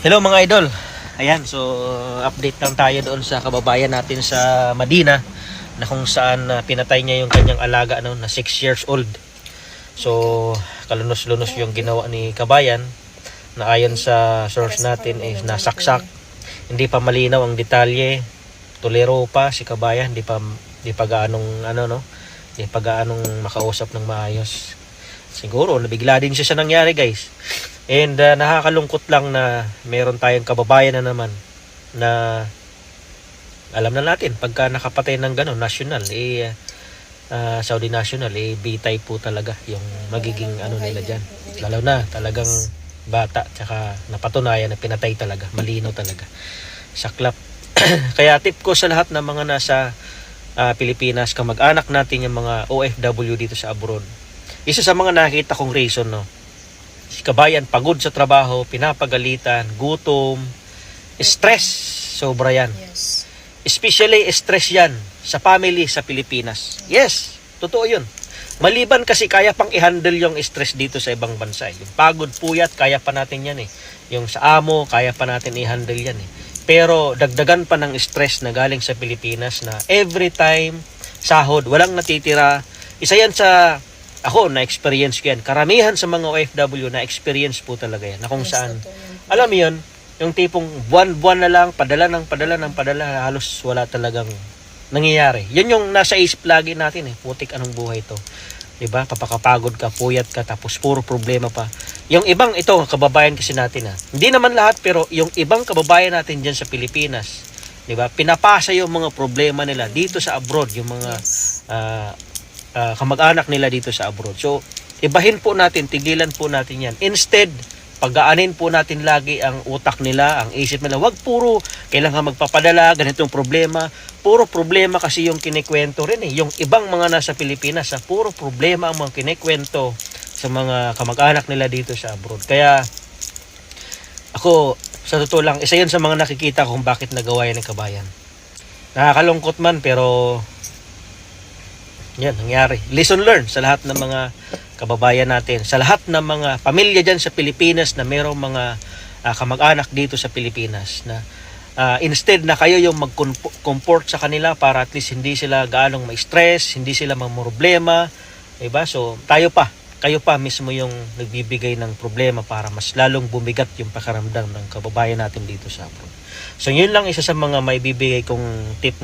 Hello mga idol. Ayan, so update lang tayo doon sa kababayan natin sa Madina na kung saan pinatay niya yung kanyang alaga na 6 years old. So kalunos-lunos yung ginawa ni kabayan na ayon sa source natin is nasaksak. Hindi pa malinaw ang detalye. Tolero pa si kabayan, di pa gaanong di pa gaanong makausap ng maayos. Siguro nabigla din siya sa nangyari, guys. And nakakalungkot lang na meron tayong kababayan na naman na alam na natin pagka nakapatay ng gano'n national Saudi national bitay po talaga yung magiging nila diyan. Lalo na talagang bata tsaka napatunayan na pinatay talaga, malinaw talaga. Saklap. Kaya tip ko sa lahat ng mga nasa Pilipinas, kamag-anak natin yung mga OFW dito sa abroad. Isa sa mga nakita kong reason, si kabayan pagod sa trabaho, pinapagalitan, gutom, stress, sobra yan. Yes. Especially stress yan sa family sa Pilipinas. Yes, totoo yun. Maliban kasi kaya pang i-handle yung stress dito sa ibang bansa. Yung pagod, puyat, kaya pa natin yan . Yung sa amo, kaya pa natin i-handle yan . Pero dagdagan pa ng stress na galing sa Pilipinas na every time sahod, walang natitira. Isa yan sa ako, na-experience ko yan. Karamihan sa mga OFW, na-experience po talaga yan. Na kung saan, alam mo yun, yung tipong buwan-buwan na lang, padala, halos wala talagang nangyayari. Yun yung nasa isip lagi natin . Putik anong buhay to. Diba? Papakapagod ka, puyat ka, tapos puro problema pa. Yung ibang, ito, kababayan kasi natin . Hindi naman lahat, pero yung ibang kababayan natin dyan sa Pilipinas, diba? Pinapasa yung mga problema nila dito sa abroad, yung mga kamag-anak nila dito sa abroad. So, ibahin po natin, tigilan po natin yan. Instead, pagaanin po natin lagi ang utak nila, ang isip nila. Wag puro kailangan magpapadala, ganitong problema. Puro problema kasi yung kinikwento rin . Yung ibang mga nasa Pilipinas, puro problema ang mga kinikwento sa mga kamag-anak nila dito sa abroad. Kaya, ako, sa totoo lang, isa yan sa mga nakikita kung bakit nagawa yan ng kabayan. Nakakalungkot man, pero yan, nangyari. Lesson learned sa lahat ng mga kababayan natin, sa lahat ng mga pamilya dyan sa Pilipinas na mayroong mga kamag-anak dito sa Pilipinas na instead na kayo yung mag-comport sa kanila para at least hindi sila gaanong ma-stress, hindi sila mamroblema, diba? So, kayo pa mismo yung nagbibigay ng problema para mas lalong bumigat yung pakaramdam ng kababayan natin dito sa abroad. So, yun lang isa sa mga maibibigay kong tip,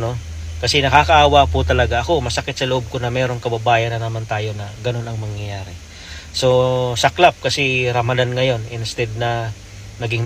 Kasi nakakaawa po talaga ako. Masakit sa loob ko na mayroong kababayan na naman tayo na ganun ang mangyayari. So, saklap kasi Ramadan ngayon. Instead na naging